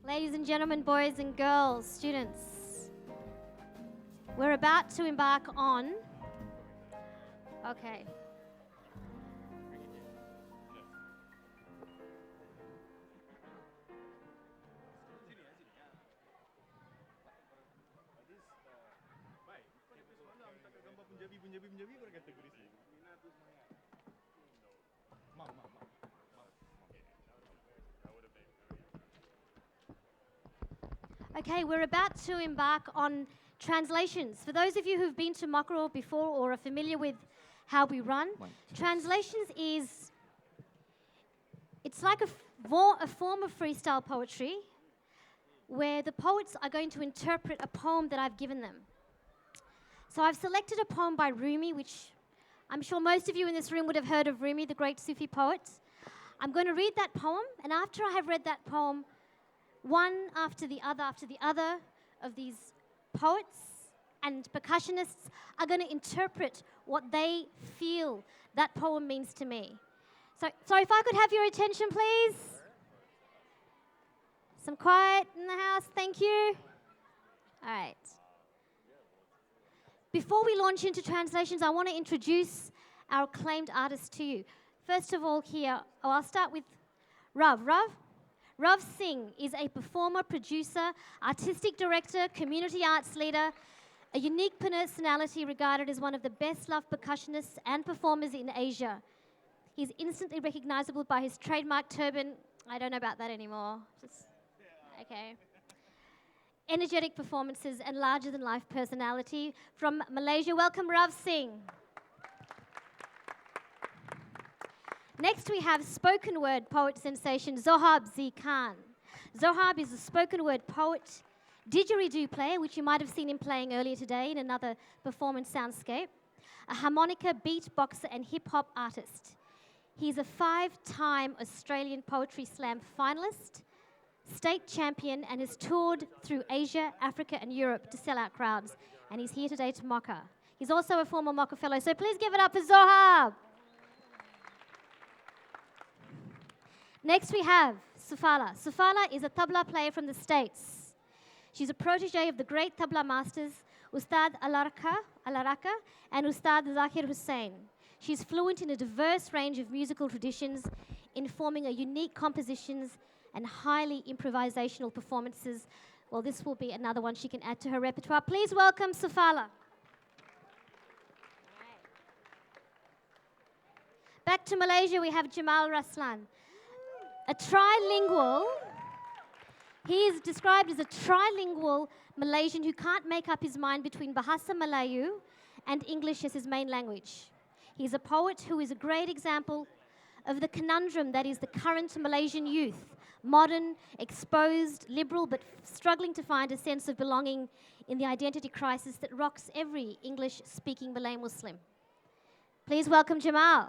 Ladies and gentlemen, boys and girls, students, we're about to embark on. Okay. Okay, we're about to embark on translations. For those of you who've been to Moca before or are familiar with how we run, translations it's like a form of freestyle poetry where the poets are going to interpret a poem that I've given them. So I've selected a poem by Rumi, which I'm sure most of you in this room would have heard of Rumi, the great Sufi poet. I'm going to read that poem, and after I have read that poem, one after the other of these poets and percussionists are going to interpret what they feel that poem means to me. So if I could have your attention, please. Some quiet in the house, thank you. All right. Before we launch into translations, I want to introduce our acclaimed artists to you. First of all here, I'll start with Rav. Rav Singh is a performer, producer, artistic director, community arts leader, a unique personality regarded as one of the best-loved percussionists and performers in Asia. He's instantly recognizable by his trademark turban. I don't know about that anymore. Okay. Energetic performances and larger-than-life personality. From Malaysia, welcome Rav Singh. Next, we have spoken word poet sensation Zohab Z. Khan. Zohab is a spoken word poet, didgeridoo player, which you might have seen him playing earlier today in another performance soundscape, a harmonica, beatboxer, and hip-hop artist. He's a 5-time Australian Poetry Slam finalist, state champion, and has toured through Asia, Africa, and Europe to sell out crowds. And he's here today to Moca. He's also a former Moca fellow, so please give it up for Zohab. Next we have Sufala. Sufala is a tabla player from the States. She's a protege of the great tabla masters, Ustad Alaraka and Ustad Zakir Hussain. She's fluent in a diverse range of musical traditions, informing a unique compositions and highly improvisational performances. Well, this will be another one she can add to her repertoire. Please welcome Sufala. Back to Malaysia, we have Jamal Raslan. A trilingual, he is described as a trilingual Malaysian who can't make up his mind between Bahasa Melayu and English as his main language. He's a poet who is a great example of the conundrum that is the current Malaysian youth, modern, exposed, liberal, but struggling to find a sense of belonging in the identity crisis that rocks every English-speaking Malay Muslim. Please welcome Jamal.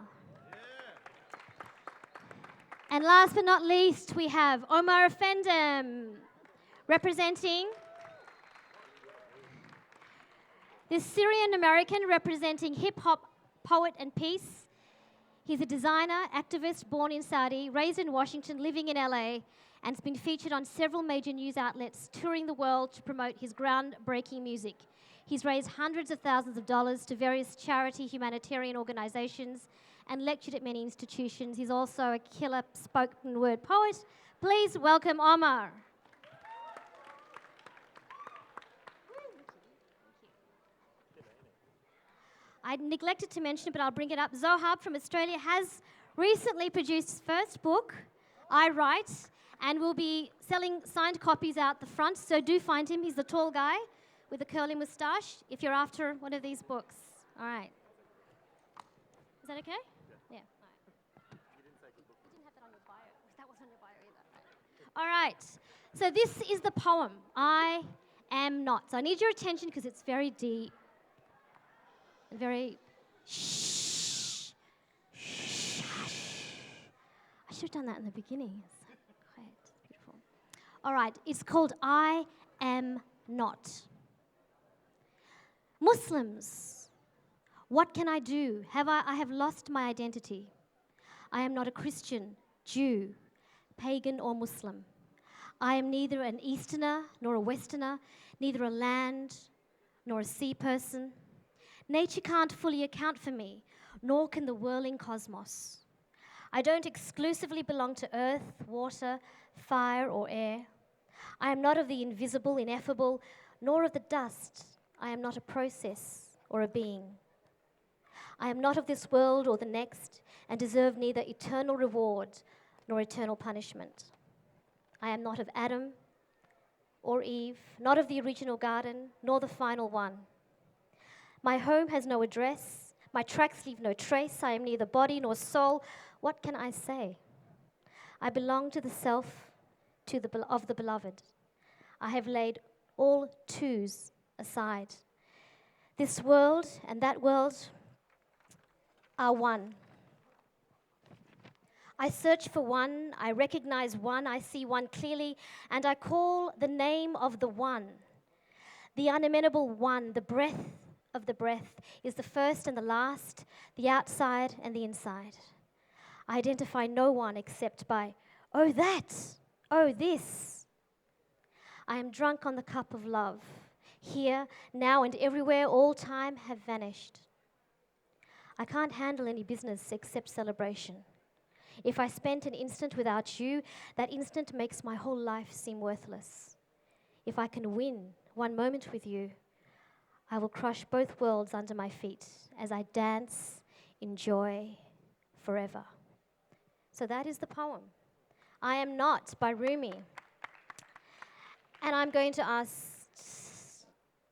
And last but not least, we have Omar Effendem, representing this Syrian-American representing hip-hop, poet, and peace. He's a designer, activist, born in Saudi, raised in Washington, living in LA, and has been featured on several major news outlets, touring the world to promote his groundbreaking music. He's raised hundreds of thousands of dollars to various charity humanitarian organizations and lectured at many institutions. He's also a killer spoken word poet. Please welcome Omar. I neglected to mention, but I'll bring it up. Zohab from Australia has recently produced his first book, I Write, and will be selling signed copies out the front, so do find him. He's the tall guy with a curly moustache if you're after one of these books. All right. Is that okay? Yeah. All right. You didn't say good book. You didn't have that on your bio. That wasn't on your bio either. All right. So this is the poem, I Am Not. So I need your attention because it's very deep and very shh. I should have done that in the beginning. It's so quiet. Beautiful. All right. It's called I Am Not. Muslims, what can I do? I have lost my identity. I am not a Christian, Jew, pagan, or Muslim. I am neither an Easterner nor a Westerner, neither a land nor a sea person. Nature can't fully account for me, nor can the whirling cosmos. I don't exclusively belong to earth, water, fire, or air. I am not of the invisible, ineffable, nor of the dust. I am not a process or a being. I am not of this world or the next, and deserve neither eternal reward nor eternal punishment. I am not of Adam or Eve, not of the original garden, nor the final one. My home has no address. My tracks leave no trace. I am neither body nor soul. What can I say? I belong to the self of the beloved. I have laid all twos aside. This world and that world are one. I search for one, I recognize one, I see one clearly, and I call the name of the one. The unamenable one, the breath of the breath, is the first and the last, the outside and the inside. I identify no one except by, oh that, oh this. I am drunk on the cup of love. Here, now, and everywhere, all time have vanished. I can't handle any business except celebration. If I spent an instant without you, that instant makes my whole life seem worthless. If I can win one moment with you, I will crush both worlds under my feet as I dance in joy forever. So that is the poem. I Am Not by Rumi. And I'm going to ask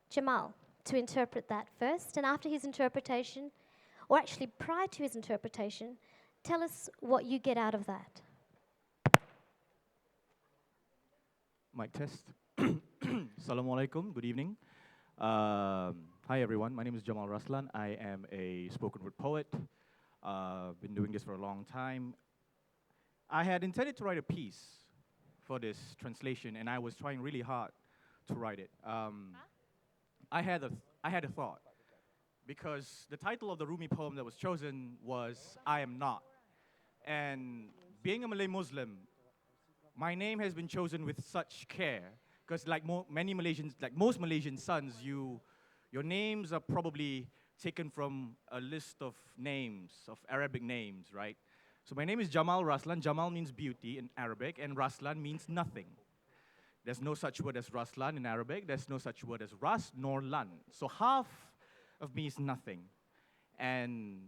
Jamal to interpret that first. And after his interpretation, or actually prior to his interpretation, tell us what you get out of that. Mic test. Assalamu alaikum. Good evening. Hi everyone. My name is Jamal Raslan. I am a spoken word poet. Been doing this for a long time. I had intended to write a piece for this translation, and I was trying really hard to write it. I had a thought, because the title of the Rumi poem that was chosen was I Am Not. And being a Malay Muslim, my name has been chosen with such care, because like most Malaysian sons, your names are probably taken from a list of names, of Arabic names, right? So my name is Jamal Raslan. Jamal means beauty in Arabic, and Raslan means nothing. There's no such word as Raslan in Arabic. There's no such word as Ras nor Lan. So half of me is nothing. And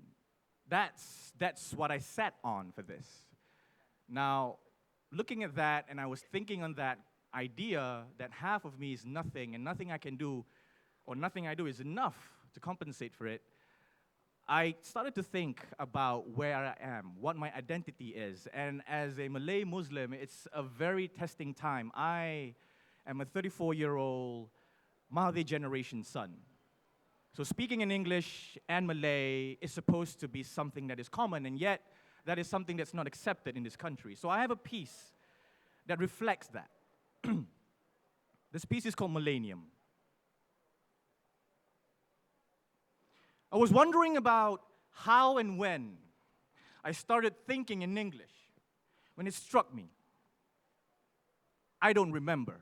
that's what I sat on for this. Now, looking at that, and I was thinking on that idea that half of me is nothing, and nothing I can do, or nothing I do is enough to compensate for it, I started to think about where I am, what my identity is. And as a Malay Muslim, it's a very testing time. I am a 34-year-old Mahathir generation son. So speaking in English and Malay is supposed to be something that is common, and yet that is something that's not accepted in this country. So I have a piece that reflects that. This piece is called Millennium. I was wondering about how and when I started thinking in English, when it struck me. I don't remember.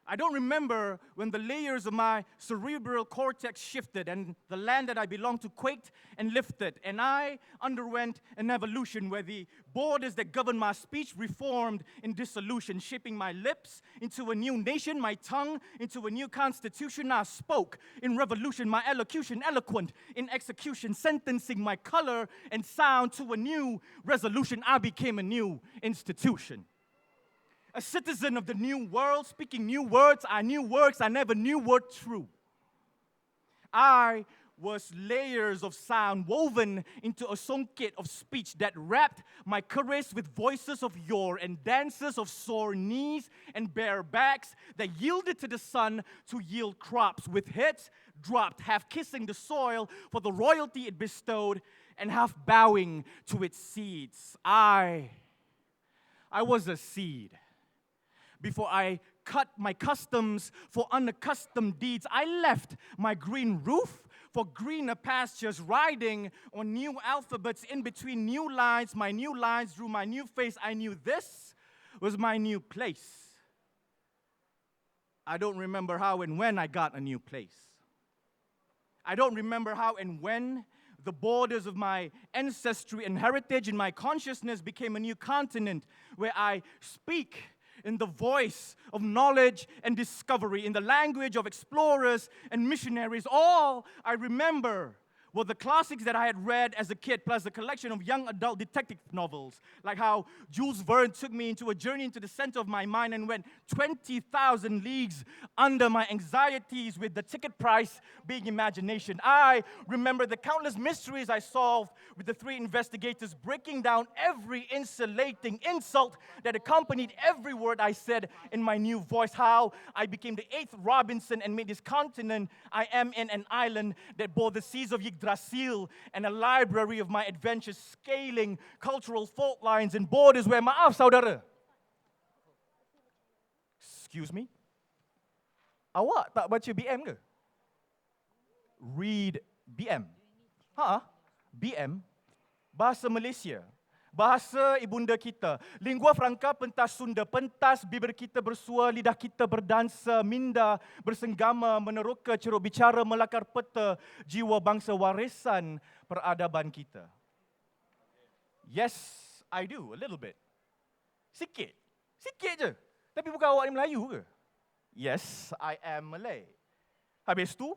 I don't remember when the layers of my cerebral cortex shifted and the land that I belonged to quaked and lifted, and I underwent an evolution where the borders that govern my speech reformed in dissolution, shaping my lips into a new nation, my tongue into a new constitution. I spoke in revolution, my elocution eloquent in execution, sentencing my color and sound to a new resolution. I became a new institution. A citizen of the new world, speaking new words. I knew words I never knew were true. I was layers of sound woven into a songket of speech that wrapped my caress with voices of yore and dances of sore knees and bare backs that yielded to the sun to yield crops with heads dropped, half kissing the soil for the royalty it bestowed and half bowing to its seeds. I was a seed. Before I cut my customs for unaccustomed deeds, I left my green roof for greener pastures, riding on new alphabets in between new lines. My new lines drew my new face. I knew this was my new place. I don't remember how and when I got a new place. I don't remember how and when the borders of my ancestry and heritage in my consciousness became a new continent where I speak in the voice of knowledge and discovery, in the language of explorers and missionaries. All I remember were the classics that I had read as a kid, plus a collection of young adult detective novels, like how Jules Verne took me into a journey into the center of my mind and went 20,000 leagues under my anxieties, with the ticket price being imagination. I remember the countless mysteries I solved with the three investigators breaking down every insulating insult that accompanied every word I said in my new voice, how I became the eighth Robinson and made this continent I am in an island that bore the seas of Yggdrasil and a library of my adventures, scaling cultural fault lines and borders where, maaf saudara. Excuse me? Awak tak baca BM ke? Read BM. BM, bahasa Malaysia, bahasa ibunda kita, lingua franca pentas Sunda, pentas bibir kita bersua, lidah kita berdansa, minda bersenggama, meneroka, ceruk bicara, melakar peta, jiwa bangsa warisan peradaban kita. Yes, I do, a little bit. Sikit je. Tapi bukan awak ni Melayu ke? Yes, I am Malay. Habis tu,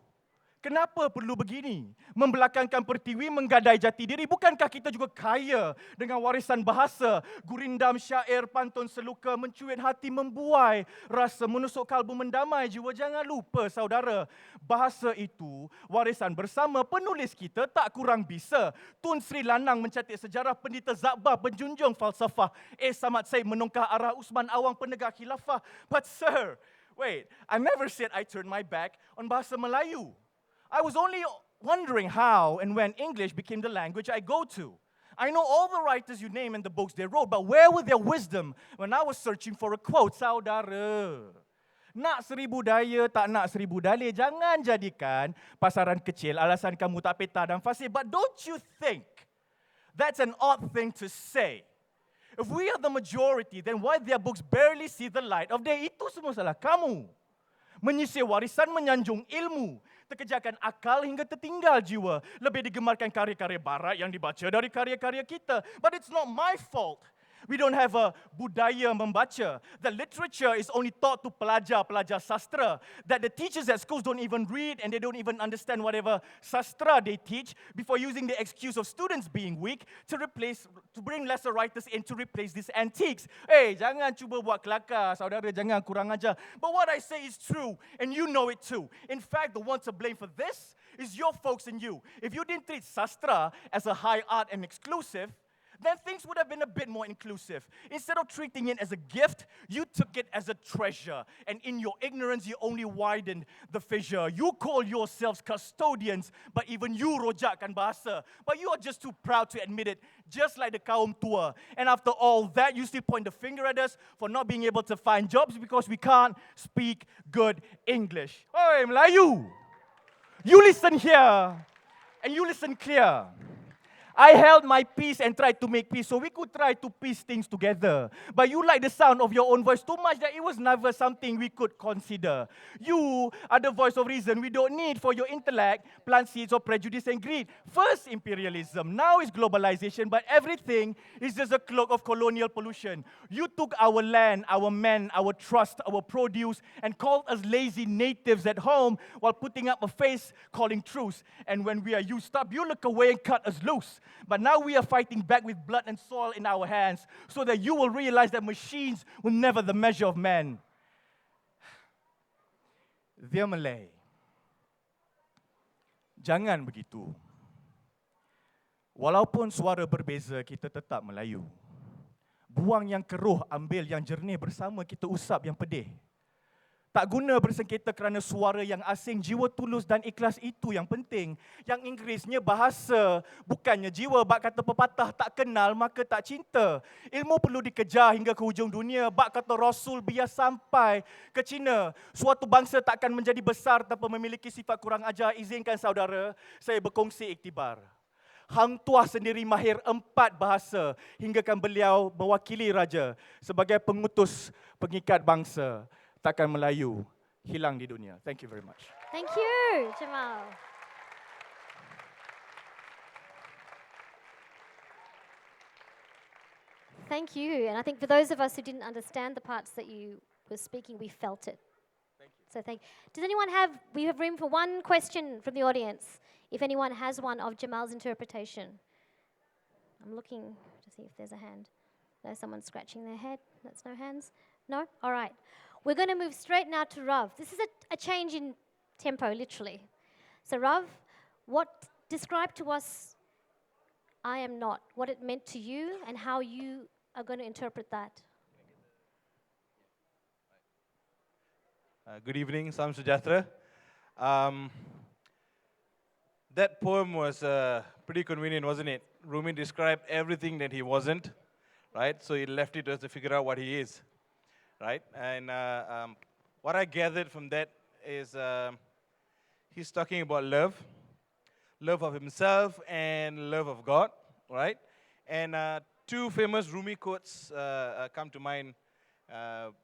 kenapa perlu begini? Membelakangkan pertiwi, menggadai jati diri. Bukankah kita juga kaya dengan warisan bahasa, gurindam syair, pantun seluka, mencuit hati, membuai rasa, menusuk kalbu, mendamai jiwa. Jangan lupa saudara, bahasa itu warisan bersama penulis kita tak kurang bisa. Tun Sri Lanang mencatat sejarah, Pendeta Zakbar penjunjung falsafah, Samad Said menongkah arah, Usman Awang penegak khilafah. But sir, wait, I never said I turned my back on bahasa Melayu. I was only wondering how and when English became the language I go to. I know all the writers you name in the books they wrote, but where was their wisdom when I was searching for a quote? Saudara, nak 1000 daya, tak nak 1000 dalih, jangan jadikan pasaran kecil alasan kamu tak peta dan fasih. But don't you think that's an odd thing to say? If we are the majority, then why their books barely see the light of day? Itu semua salah kamu. Menyisir warisan, menyanjung ilmu, terkejarkan akal hingga tertinggal jiwa. Lebih digemarkan karya-karya barat yang dibaca dari karya-karya kita. But it's not my fault. We don't have a budaya membaca. The literature is only taught to pelajar sastra. That the teachers at schools don't even read and they don't even understand whatever sastra they teach before using the excuse of students being weak to bring lesser writers in to replace these antiques. Hey, jangan cuba buat kelakar, saudara, jangan kurang ajar. But what I say is true, and you know it too. In fact, the one to blame for this is your folks and you. If you didn't treat sastra as a high art and exclusive, then things would have been a bit more inclusive. Instead of treating it as a gift, you took it as a treasure. And in your ignorance, you only widened the fissure. You call yourselves custodians, but even you rojakkan bahasa. But you are just too proud to admit it, just like the kaum tua. And after all that, you still point the finger at us for not being able to find jobs because we can't speak good English. Oi, Melayu! You listen here, and you listen clear. I held my peace and tried to make peace so we could try to piece things together. But you like the sound of your own voice too much that it was never something we could consider. You are the voice of reason we don't need for your intellect, plant seeds of prejudice and greed. First imperialism, now is globalization, but everything is just a cloak of colonial pollution. You took our land, our men, our trust, our produce, and called us lazy natives at home while putting up a face calling truce. And when we are used up, you look away and cut us loose. But now we are fighting back with blood and soil in our hands so that you will realize that machines were never the measure of man. Dear Malay, jangan begitu. Walaupun suara berbeza, kita tetap Melayu. Buang yang keruh, ambil yang jernih, bersama kita usap yang pedih. Tak guna bersengketa kerana suara yang asing, jiwa tulus dan ikhlas itu yang penting. Yang Inggerisnya bahasa, bukannya jiwa. Bak kata pepatah, tak kenal maka tak cinta. Ilmu perlu dikejar hingga ke hujung dunia. Bak kata Rasul, biar sampai ke China. Suatu bangsa takkan menjadi besar tanpa memiliki sifat kurang ajar. Izinkan saudara, saya berkongsi iktibar. Hang Tuah sendiri mahir 4 bahasa hinggakan beliau mewakili raja sebagai pengutus pengikat bangsa. Takkan Melayu hilang di dunia. Thank you very much. Thank you, Jamal. Thank you. And I think for those of us who didn't understand the parts that you were speaking, we felt it. Thank you. So does anyone have, we have room for one question from the audience, if anyone has one of Jamal's interpretation. I'm looking to see if there's a hand. No, someone's scratching their head. That's no hands. No? All right. We're going to move straight now to Rav. This is a change in tempo, literally. So Rav, describe to us I am not, what it meant to you and how you are going to interpret that. Good evening, Sam Sujatra. That poem was pretty convenient, wasn't it? Rumi described everything that he wasn't, right? So he left it to us to figure out what he is, right? And what I gathered from that is he's talking about love of himself and love of God, right? And two famous Rumi quotes come to mind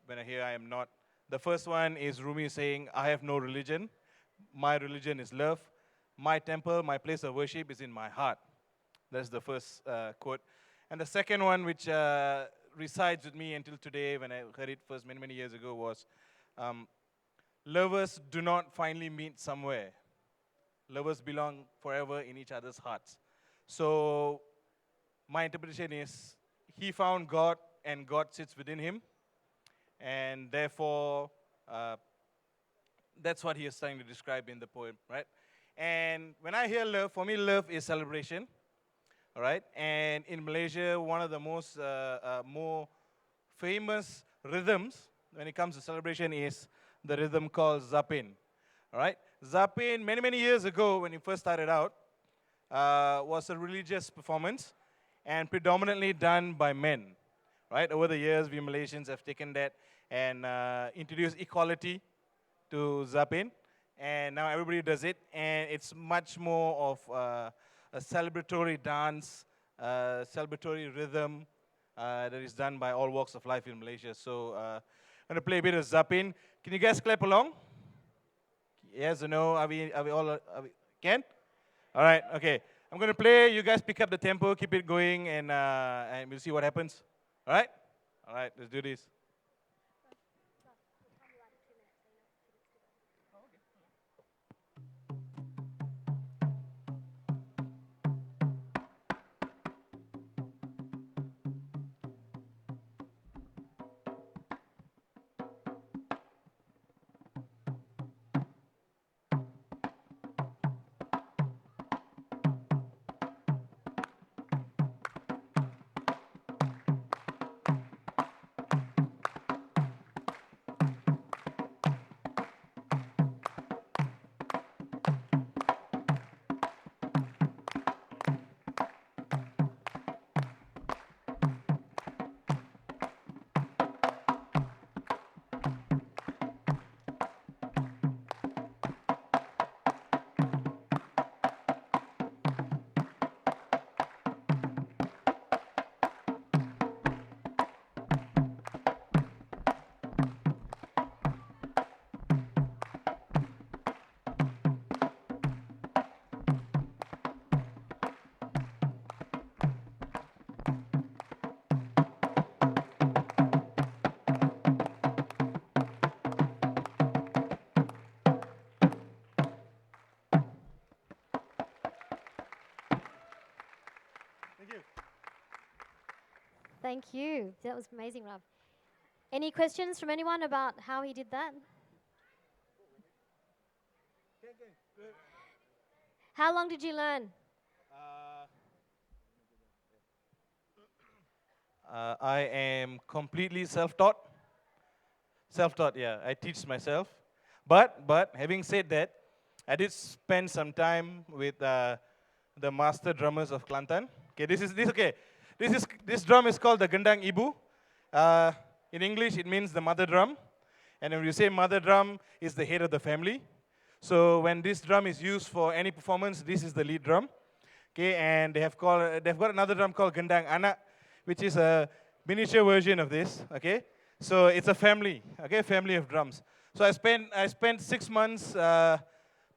when I hear I am not. The first one is Rumi saying, I have no religion. My religion is love. My temple, my place of worship is in my heart. That's the first quote. And the second one, which resides with me until today, when I heard it first many, many years ago, was lovers do not finally meet somewhere. Lovers belong forever in each other's hearts. So my interpretation is he found God and God sits within him. And therefore, that's what he is trying to describe in the poem, right? And when I hear love, for me, love is celebration, all right? And in Malaysia, one of the most more famous rhythms when it comes to celebration is the rhythm called Zapin, all right? Zapin, many, many years ago, when it first started out, was a religious performance and predominantly done by men, right? Over the years, we Malaysians have taken that and introduced equality to Zapin, and now everybody does it, and it's much more of a celebratory dance, celebratory rhythm that is done by all walks of life in Malaysia. So I'm going to play a bit of Zapin. Can you guys clap along? Yes or no? Are we all, can? All right, okay. I'm going to play. You guys pick up the tempo, keep it going, and we'll see what happens. All right? All right, let's do this. Thank you. That was amazing, Rav. Any questions from anyone about how he did that? How long did you learn? I am completely self-taught. Self-taught, yeah. I teach myself. But having said that, I did spend some time with the master drummers of Kelantan. Okay, this drum is called the gendang ibu. In English, it means the mother drum. And when you say mother drum, is the head of the family. So when this drum is used for any performance, this is the lead drum. Okay, and they've got another drum called gendang anak, which is a miniature version of this. Okay, so it's a family. Okay, family of drums. So I spent 6 months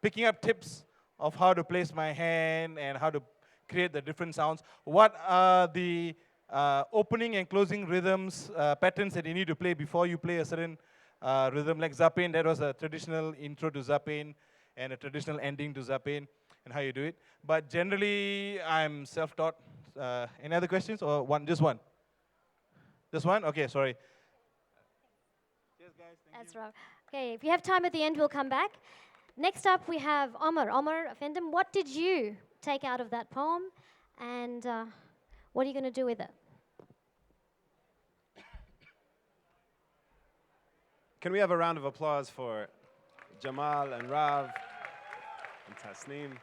picking up tips of how to place my hand and how to create the different sounds. What are the opening and closing rhythms, patterns that you need to play before you play a certain rhythm, like Zapin. That was a traditional intro to Zapin and a traditional ending to Zapin and how you do it. But generally, I'm self-taught. Any other questions or one? Just one? Just one? Okay, sorry. Cheers, guys. Thank That's right. Okay, if you have time at the end, we'll come back. Next up, we have Omar. Omar Effendim, what did you take out of that poem, and what are you going to do with it? Can we have a round of applause for Jamal and Rav and Tasneem?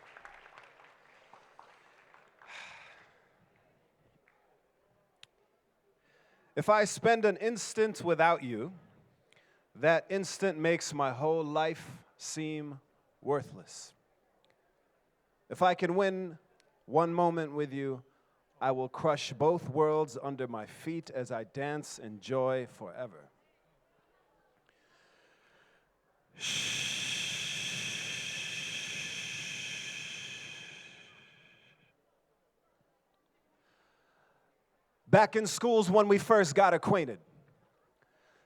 If I spend an instant without you, that instant makes my whole life seem worthless. If I can win one moment with you, I will crush both worlds under my feet as I dance in joy forever. Back in schools when we first got acquainted.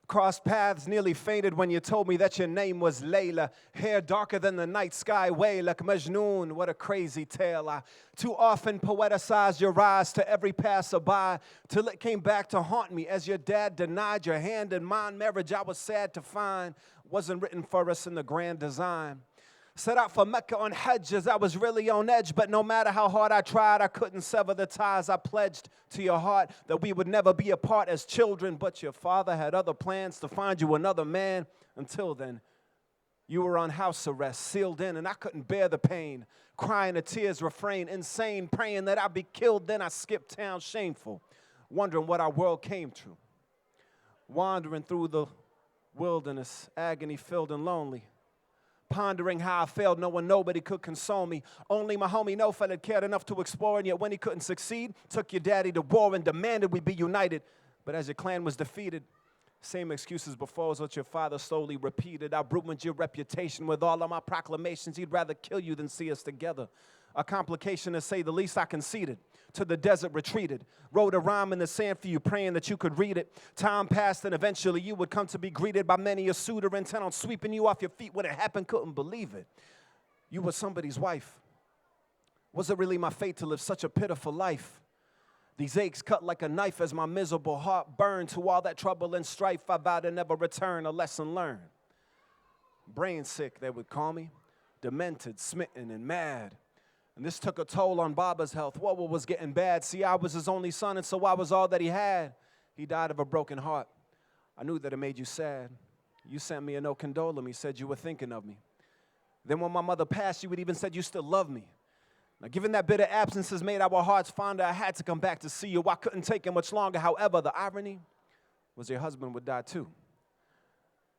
Crossed paths, nearly fainted when you told me that your name was Layla. Hair darker than the night sky, way like Majnoon. What a crazy tale. I too often poeticized your rise to every passerby till it came back to haunt me as your dad denied your hand in mine. Marriage I was sad to find wasn't written for us in the grand design. Set out for Mecca on Hajj as I was really on edge, but no matter how hard I tried, I couldn't sever the ties. I pledged to your heart that we would never be apart as children, but your father had other plans to find you another man. Until then, you were on house arrest, sealed in, and I couldn't bear the pain. Crying the tears refrain, insane, praying that I'd be killed. Then I skipped town, shameful, wondering what our world came to. Wandering through the wilderness, agony-filled and lonely. Pondering how I failed, knowing nobody could console me. Only my homie No fella cared enough to explore, and yet when he couldn't succeed, took your daddy to war and demanded we be united. But as your clan was defeated, same excuses before was what your father slowly repeated. I ruined your reputation with all of my proclamations. He'd rather kill you than see us together. A complication to say the least. I conceded. To the desert retreated. Wrote a rhyme in the sand for you, praying that you could read it. Time passed and eventually you would come to be greeted by many a suitor intent on sweeping you off your feet. When it happened, couldn't believe it. You were somebody's wife. Was it really my fate to live such a pitiful life? These aches cut like a knife as my miserable heart burned. To all that trouble and strife, I vowed to never return, a lesson learned. Brain sick, they would call me. Demented, smitten, and mad. And this took a toll on Baba's health. What was getting bad? See, I was his only son, and so I was all that he had. He died of a broken heart. I knew that it made you sad. You sent me a note condoling me, said you were thinking of me. Then when my mother passed, you had even said you still love me. Now, given that bitter absence has made our hearts fonder, I had to come back to see you. I couldn't take it much longer. However, the irony was your husband would die too.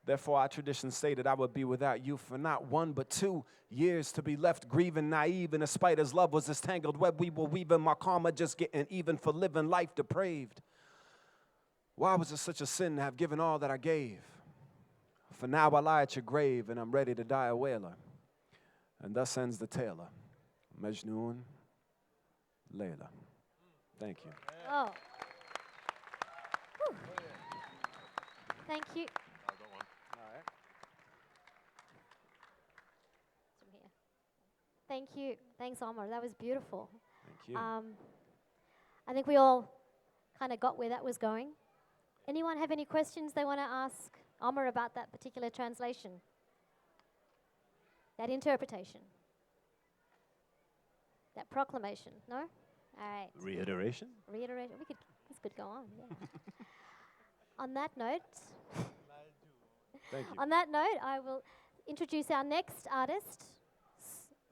Therefore, our tradition stated I would be without you for not 1 but 2 years, to be left grieving, naive, and despite his love was this tangled web we were weaving, my karma just getting even for living life depraved. Why was it such a sin to have given all that I gave? For now I lie at your grave, and I'm ready to die a wailer. And thus ends the tale. Majnoon, Layla. Thank you. Oh. Whew. Thank you. From here. Thank you. Thanks, Omar. That was beautiful. Thank you. I think we all kind of got where that was going. Anyone have any questions they want to ask Omar about that particular translation? That interpretation? That proclamation? No? All right. Reiteration? Reiteration. This could go on, yeah. On that note, Thank you. on that note, I will introduce our next artist,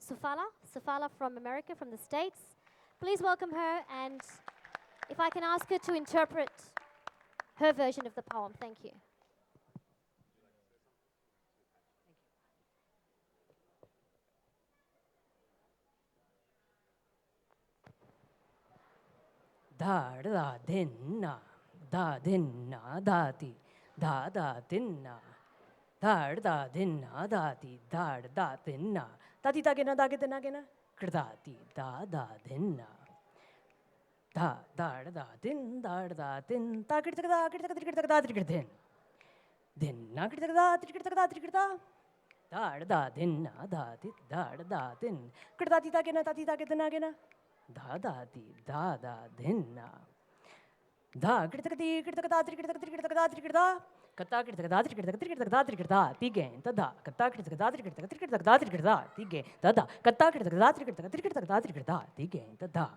Sufala from America, from the States. Please welcome her, and if I can ask her to interpret her version of the poem. Thank you. Da dinna dati da dinna Dar da dinna da di dar da dinna. Da di da gena da gena gena. Krda di da dinna. Da dar da din da da krda da krda da din. Din na krda da krda. Dar da dinna da di dar da din. Krda di da gena gena. Da di da dinna. Da krda di krda. Kata krda tige tada kata krda tige tada kata krda tige tada.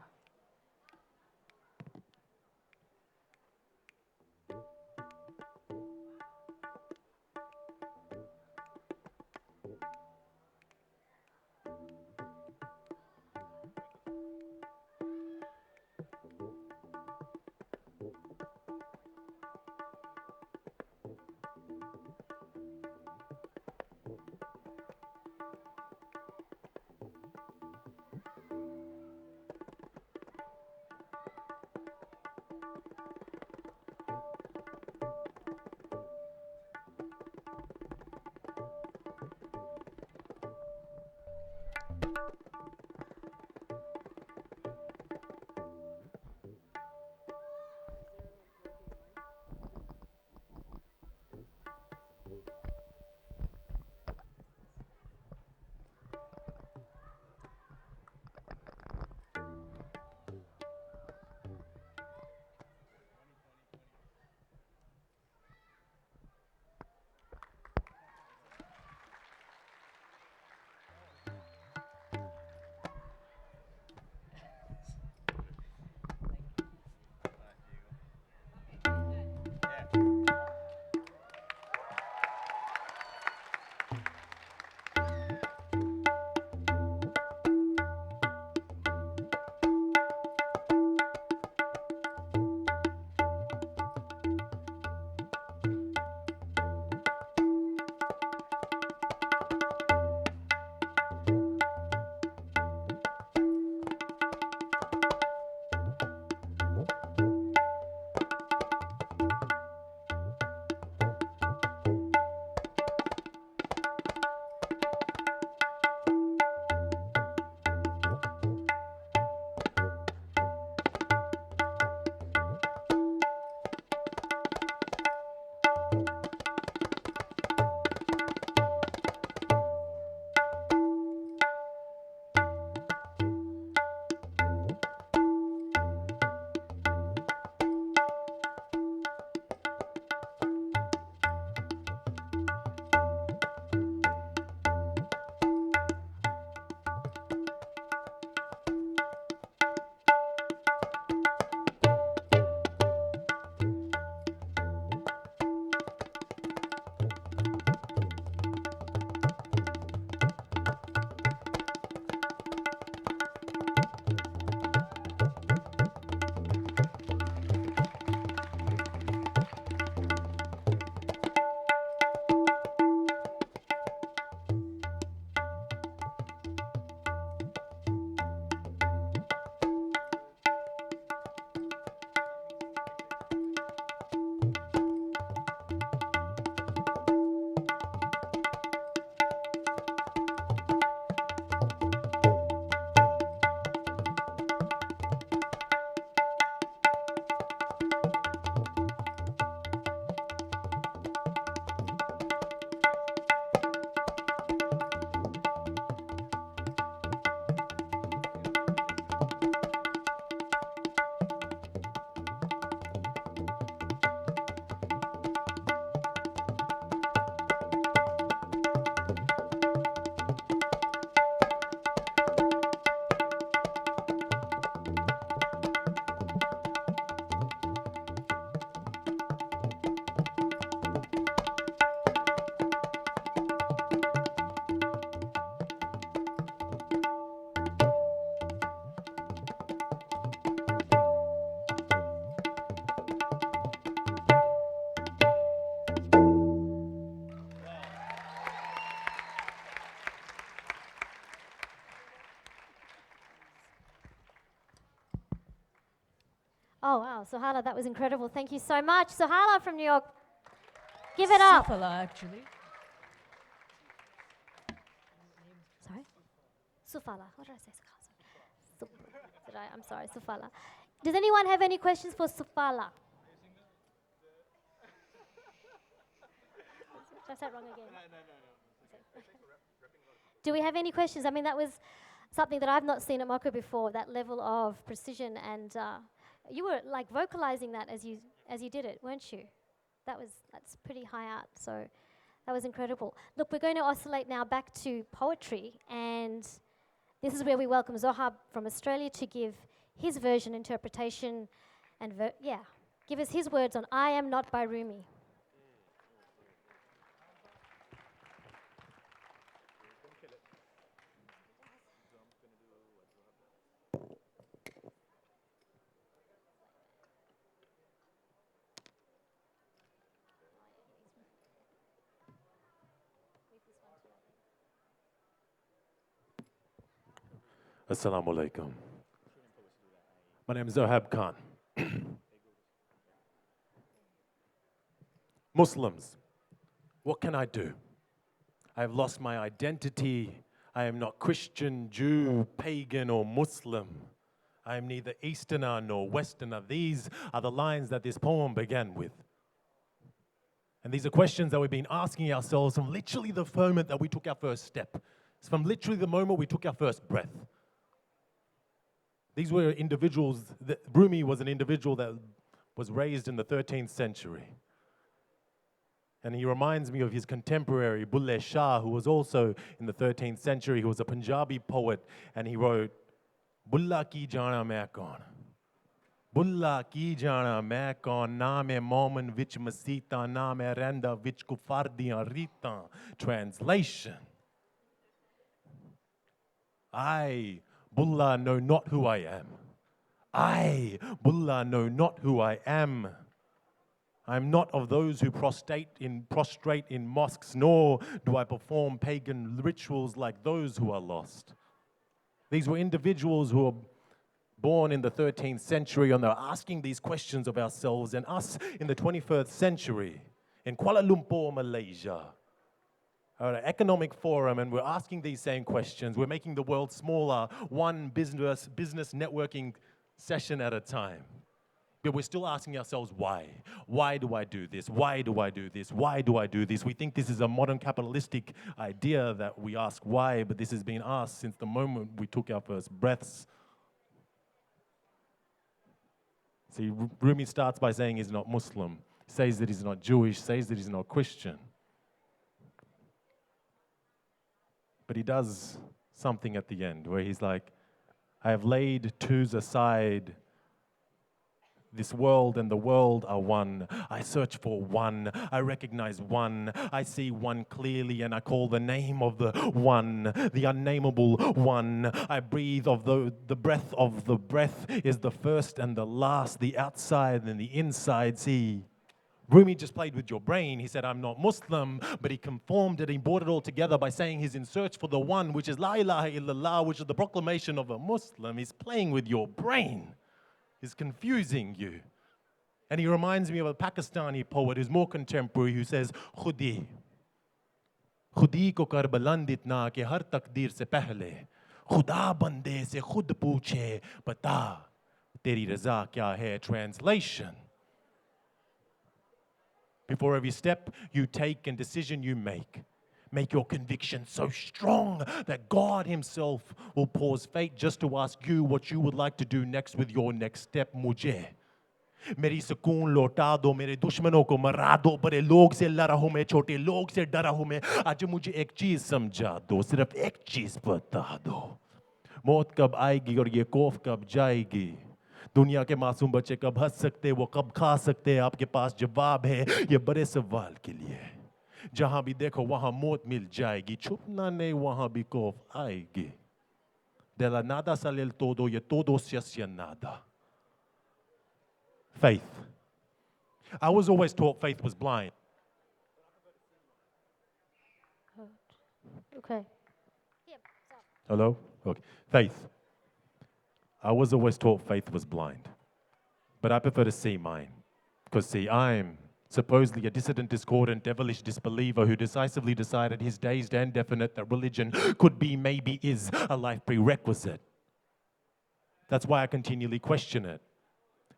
Oh, wow. Sohala, that was incredible. Thank you so much. Sohala from New York, give it up. Sifala, actually. Sorry? Sufala. What did I say? I'm sorry, Sufala. Does anyone have any questions for Sufala? Did I say it wrong again? No. Do we have any questions? I mean, that was something that I've not seen at Moca before, that level of precision, and you were like vocalizing that as you did it, weren't you? That's pretty high art, so that was incredible. Look, we're going to oscillate now back to poetry, and this is where we welcome Zohab from Australia to give his version, interpretation, and give us his words on I Am Not by Rumi. Assalamu alaikum. My name is Zohab Khan. Muslims, what can I do? I have lost my identity. I am not Christian, Jew, pagan, or Muslim. I am neither Easterner nor Westerner. These are the lines that this poem began with. And these are questions that we've been asking ourselves from literally the moment that we took our first step. It's from literally the moment we took our first breath. These were individuals, Rumi was an individual that was raised in the 13th century. And he reminds me of his contemporary, Bulle Shah, who was also in the 13th century. He was a Punjabi poet, and he wrote, Bulla ki jana main kaun. Bulla ki jana main kaun, na main momin vich masita, na main renda vich kufar diyan ritan. Translation. I, Bulla, know not who I am. I, Bulla, know not who I am. I am not of those who prostrate in mosques, nor do I perform pagan rituals like those who are lost. These were individuals who were born in the 13th century, and they're asking these questions of ourselves, and us in the 21st century, in Kuala Lumpur, Malaysia, at an economic forum, and we're asking these same questions. We're making the world smaller, one business networking session at a time. But we're still asking ourselves, why? Why do I do this? Why do I do this? Why do I do this? We think this is a modern capitalistic idea that we ask why, but this has been asked since the moment we took our first breaths. See, Rumi starts by saying he's not Muslim, says that he's not Jewish, says that he's not Christian. But he does something at the end where he's like, I have laid twos aside. This world and the world are one. I search for one. I recognize one. I see one clearly, and I call the name of the one, the unnameable one. I breathe of the breath of the breath is the first and the last, the outside and the inside. See, Rumi just played with your brain. He said, I'm not Muslim, but he conformed it. He brought it all together by saying he's in search for the one, which is La ilaha illallah, which is the proclamation of a Muslim. He's playing with your brain. He's confusing you. And he reminds me of a Pakistani poet who's more contemporary, who says, Khudi. Khudi ko kar buland itna ke har takdir se pehle. Khuda bande se khud pooche, bata teri raza kya hai? Translation. Before every step you take and decision you make your conviction so strong that God himself will pause fate just to ask you what you would like to do next with your next step. Mujhe मेरी सुकून लौटा दो, मेरे दुश्मनों को मरा दो, बड़े लोग से लड़ा हूं मैं, छोटे लोग से डरा हूं मैं, आज मुझे एक चीज समझा दो, सिर्फ एक चीज बता दो, मौत कब आएगी और ये खौफ कब जाएगी, दुनिया के मासूम बच्चे कब हंस सकते, वो कब खा सकते, आपके पास जवाब है ये बड़े सवाल के लिए, जहां भी देखो वहां मौत मिल जाएगी, छुपना नहीं वहां भी खौफ आएगी, de la nada sale el todo y todo se hacia nada. Faith. I was always taught faith was blind. Okay. Hello? Okay. Faith. I was always taught faith was blind. But I prefer to see mine. Because see, I'm Supposedly a dissident, discordant, devilish disbeliever who decisively decided his dazed and definite that religion could be, maybe is, a life prerequisite. That's why I continually question it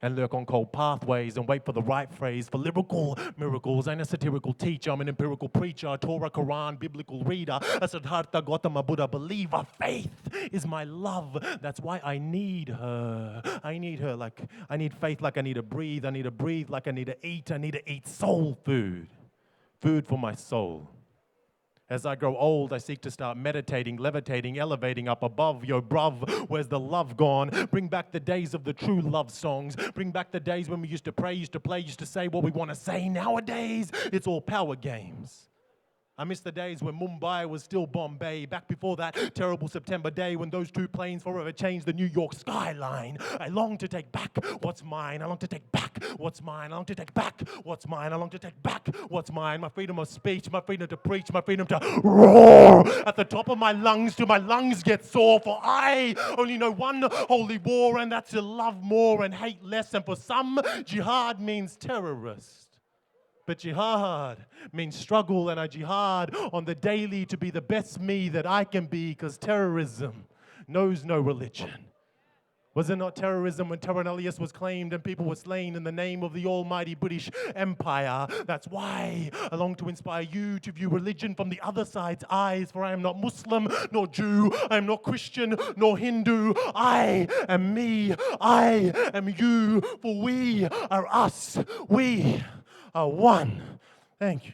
and lurk on cold pathways and wait for the right phrase for lyrical miracles. I'm a satirical teacher, I'm an empirical preacher, a Torah, Quran, biblical reader, a Siddhartha Gautama Buddha believer. Faith is my love. That's why I need her. I need her like, I need faith like I need to breathe. I need to breathe like I need to eat. I need to eat soul food. Food for my soul. As I grow old, I seek to start meditating, levitating, elevating up above. Yo, bruv, where's the love gone? Bring back the days of the true love songs. Bring back the days when we used to pray, used to play, used to say what we want to say. Nowadays, it's all power games. I miss the days when Mumbai was still Bombay, back before that terrible September day when those two planes forever changed the New York skyline. I long to take back what's mine. I long to take back what's mine. I long to take back what's mine. I long to take back what's mine. My freedom of speech, my freedom to preach, my freedom to roar at the top of my lungs till my lungs get sore. For I only know one holy war, and that's to love more and hate less. And for some, jihad means terrorist. But jihad means struggle, and I jihad on the daily to be the best me that I can be, because terrorism knows no religion. Was it not terrorism when Terranelius was claimed and people were slain in the name of the almighty British Empire? That's why I long to inspire you to view religion from the other side's eyes, for I am not Muslim nor Jew, I am not Christian nor Hindu. I am me, I am you, for we are us, we are one. Thank you.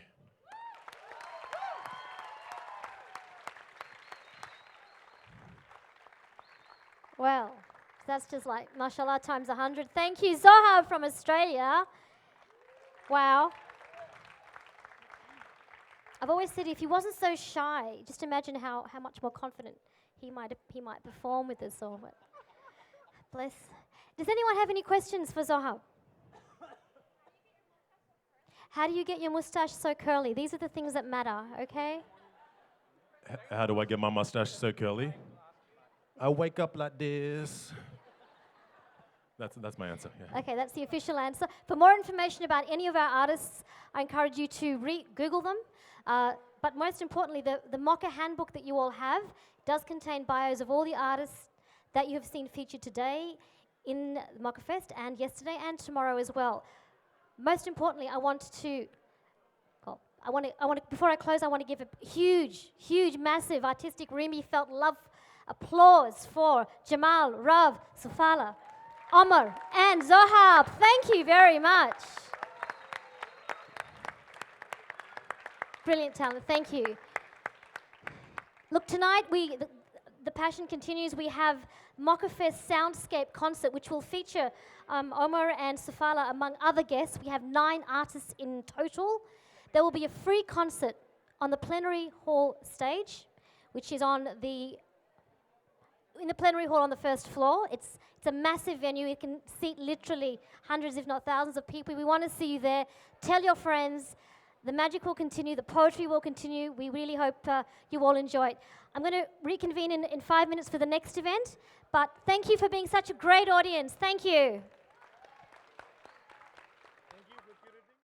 Well, that's just like mashallah times 100. Thank you, Zohar from Australia. Wow. I've always said if he wasn't so shy, just imagine how much more confident he might perform with this. Or bless. Does anyone have any questions for Zohar? How do you get your mustache so curly? These are the things that matter, okay? How do I get my mustache so curly? I wake up like this. That's my answer. Yeah. Okay, that's the official answer. For more information about any of our artists, I encourage you to Google them. But most importantly, the Moca handbook that you all have does contain bios of all the artists that you have seen featured today in the Moca Fest, and yesterday and tomorrow as well. Most importantly, before I close, I want to give a huge, massive artistic, Rimi felt love applause for Jamal, Rav, Sufala, Omar, and Zohab. Thank you very much. Brilliant talent, thank you. Look, tonight the passion continues. We have Moca Fest Soundscape Concert, which will feature Omar and Sufala among other guests. We have 9 artists in total. There will be a free concert on the plenary hall stage, which is in the plenary hall on the first floor. It's a massive venue. It can seat literally hundreds, if not thousands of people. We want to see you there. Tell your friends. The magic will continue. The poetry will continue. We really hope you all enjoy it. I'm going to reconvene in 5 minutes for the next event. But thank you for being such a great audience. Thank you.